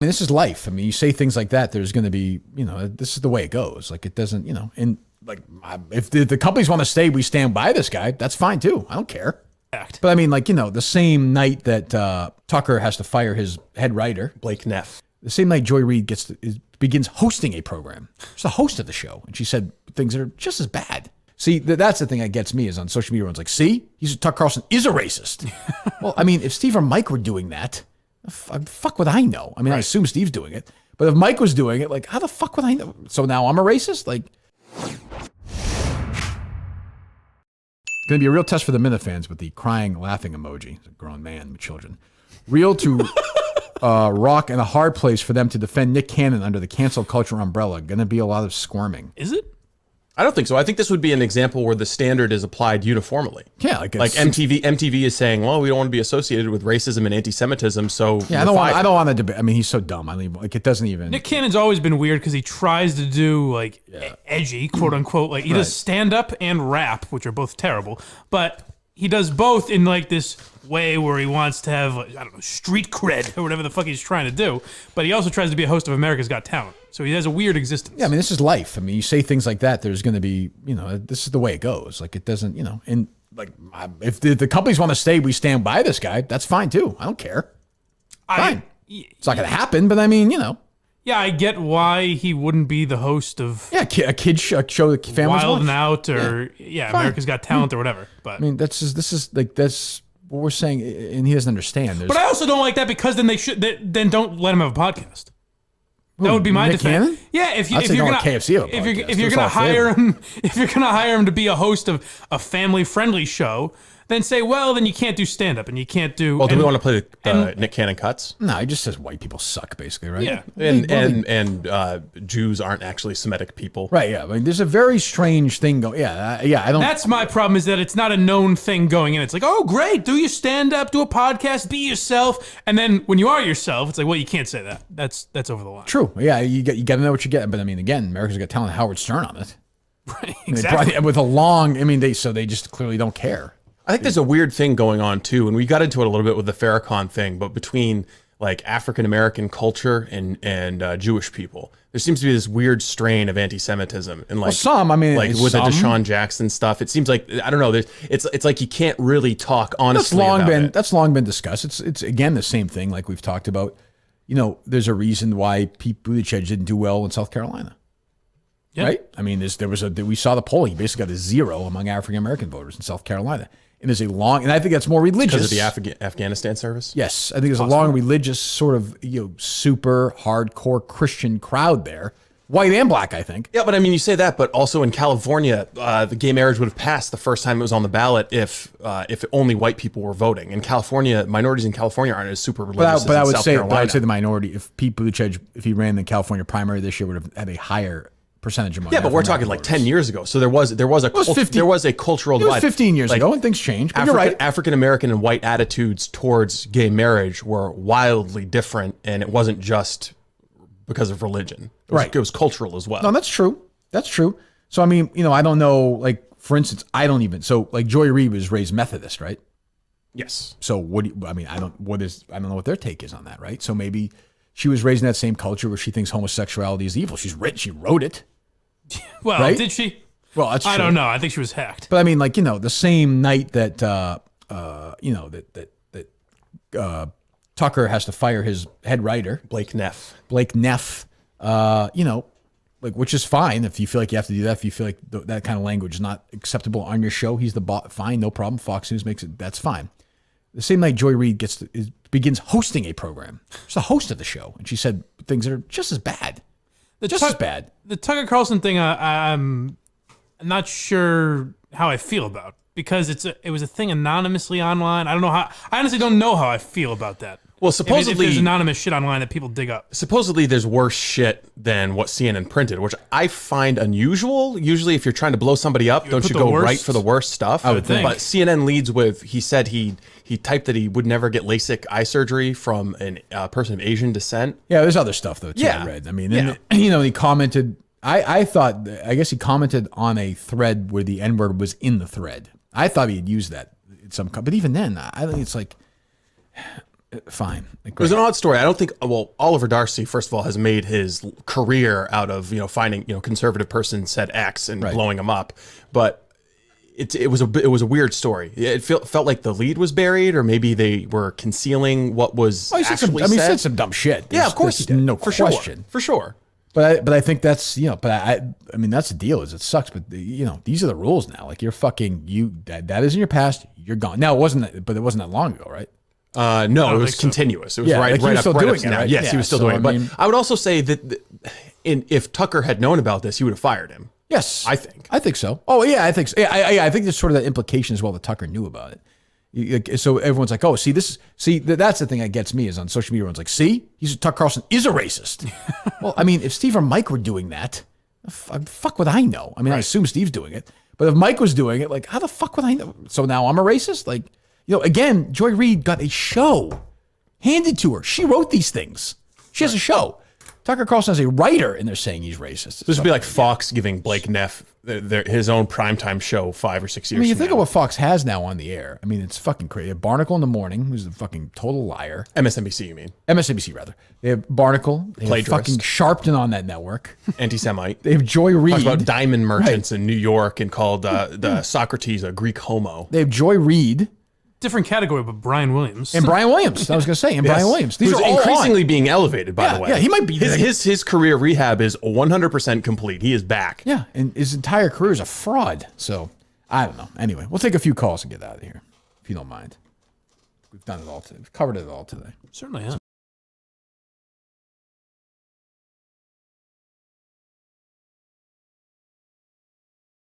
I mean, this is life. I mean, you say things like that, there's going to be, this is the way it goes. Like, it doesn't, and like, if the companies want to stay, we stand by this guy. That's fine too. I don't care. But I mean, like, the same night that Tucker has to fire his head writer, Blake Neff, the same night Joy Reid begins hosting a program. She's the host of the show. And she said things that are just as bad. See, that's the thing that gets me is on social media, everyone's like, see, Tucker Carlson is a racist. Well, I mean, if Steve or Mike were doing that, fuck would I know? I mean, I assume Steve's doing it. But if Mike was doing it, like, how the fuck would I know? So now I'm a racist? Like, going to be a real test for the Minifans with the crying, laughing emoji. It's a grown man with children. Real to rock and a hard place for them to defend Nick Cannon under the cancel culture umbrella. Going to be a lot of squirming. Is it? I don't think so. I think this would be an example where the standard is applied uniformly. Yeah, like MTV is saying, well, we don't want to be associated with racism and anti-Semitism, so yeah, I don't want to debate. I mean, he's so dumb. I mean, like, it doesn't even. Nick Cannon's always been weird because he tries to do like edgy, quote unquote. Like he does stand up and rap, which are both terrible, but he does both in like this way where he wants to have, I don't know, street cred or whatever the fuck he's trying to do. But he also tries to be a host of America's Got Talent. So he has a weird existence. Yeah, I mean, this is life. I mean, you say things like that, there's going to be, this is the way it goes. Like, it doesn't, and like, if the companies want to stay, we stand by this guy. That's fine too. I don't care. Fine. It's not going to happen, but I mean, Yeah, I get why he wouldn't be the host of a kid show the families Wild watch. and Out or America's Got Talent or whatever. But I mean, this is what we're saying, and he doesn't understand. But I also don't like that because then then don't let him have a podcast. That would be my Nick defense. Cannon? Yeah, if you're gonna gonna KFC if you're gonna hire him to be a host of a family friendly show, then say, well, then you can't do stand up and you can't do. Well, do we want to play the Nick Cannon cuts? No, he just says white people suck, basically, right? Yeah, and Jews aren't actually Semitic people, right? Yeah, I mean, there's a very strange thing going. I don't. That's my problem is that it's not a known thing going in. It's like, oh, great, do your stand up, do a podcast, be yourself, and then when you are yourself, it's like, well, you can't say that. That's over the line. True. Yeah, you got to know what you get. But I mean, again, America's Got Talent, Howard Stern on it. Right. Exactly. With a long. I mean, they just clearly don't care. I think there's a weird thing going on too, and we got into it a little bit with the Farrakhan thing, but between like African American culture and Jewish people, there seems to be this weird strain of anti-Semitism, and like with the Deshaun Jackson stuff, it seems like I don't know. It's like you can't really talk honestly. That's long been discussed. It's again the same thing like we've talked about. There's a reason why Pete Buttigieg didn't do well in South Carolina. Yeah. Right? I mean, we saw the poll. He basically got a 0 among African American voters in South Carolina. And there's and I think that's more religious. Because of the Afghanistan service? Yes. I think there's a long religious sort of, super hardcore Christian crowd there. White and black, I think. Yeah, but I mean, you say that, but also in California, the gay marriage would have passed the first time it was on the ballot if only white people were voting. In California, minorities in California aren't as super religious as in South Carolina. I would say the minority, if Pete Buttigieg, if he ran the California primary this year, would have had a higher percentage among. Yeah, but we're talking like 10 years ago. So there was a cultural divide. It was 15 years ago, and things changed. But you're right. African American and white attitudes towards gay marriage were wildly different, and it wasn't just because of religion. It was cultural as well. No, that's true. That's true. So I mean, I don't know. Like for instance, I don't like Joy Reid was raised Methodist, right? Yes. So I don't know what their take is on that, right? So maybe she was raised in that same culture where she thinks homosexuality is evil. She wrote it. Well, right? Did she? Well, that's true. I don't know. I think she was hacked. But I mean, like, the same night that, Tucker has to fire his head writer. Blake Neff. Which is fine if you feel like you have to do that. If you feel like that kind of language is not acceptable on your show, he's the boss. Fine, no problem. Fox News makes it. That's fine. The same night Joy Reid begins hosting a program. She's the host of the show, and she said things that are just as bad. As bad. The Tucker Carlson thing, I'm not sure how I feel about because it was a thing anonymously online. I don't know how. I honestly don't know how I feel about that. Well, supposedly if there's anonymous shit online that people dig up. Supposedly there's worse shit than what CNN printed, which I find unusual. Usually if you're trying to blow somebody up, don't you go right for the worst stuff? I would think. But CNN leads with, he said he typed that he would never get LASIK eye surgery from a person of Asian descent. Yeah, there's other stuff though too, I read. I mean, he commented, I guess he commented on a thread where the N-word was in the thread. I thought he had used that in some, but even then, I think it's like, Fine. It was an odd story. I don't think, well, Oliver Darcy, first of all, has made his career out of, finding, conservative person said X and blowing him up. But it was a weird story. It felt like the lead was buried, or maybe they were concealing what was actually said. He said some dumb shit. Yeah, of course he did. No for question. For sure. But I think that's, I mean, that's the deal is it sucks, but these are the rules now. Like you're that is in your past, you're gone. Now it wasn't that long ago, right? No, it was continuous. It was right up now. Right? Yes, he was still doing it. But I would also say that if Tucker had known about this, he would have fired him. Yes. I think so. Oh, yeah, I think so. I think there's sort of that implication as well that Tucker knew about it. So everyone's like, oh, that's the thing that gets me is on social media, everyone's like, see, Tucker Carlson is a racist. Well, I mean, if Steve or Mike were doing that, fuck would I know? I mean, I assume Steve's doing it. But if Mike was doing it, like, how the fuck would I know? So now I'm a racist? Like, again, Joy Reid got a show handed to her. She wrote these things. She has a show. Tucker Carlson is a writer, and they're saying he's racist. This would be like Fox giving Blake Neff his own primetime show 5 or 6 years. I mean, you think of what Fox has now on the air. I mean, it's fucking crazy. Barnacle in the morning, who's a fucking total liar. MSNBC, you mean? MSNBC, rather. They have Barnacle. They have fucking Sharpton on that network. Anti-Semite. They have Joy Reid. Talks about diamond merchants in New York and called the Socrates a Greek homo. They have Joy Reid. Different category, but Brian Williams. And Brian Williams. I was going to say, Brian Williams. These are increasingly being elevated, by the way. Yeah, he might be. His career rehab is 100% complete. He is back. Yeah, and his entire career is a fraud. So, I don't know. Anyway, we'll take a few calls and get out of here, if you don't mind. We've done it all today. We've covered it all today. Certainly, yeah.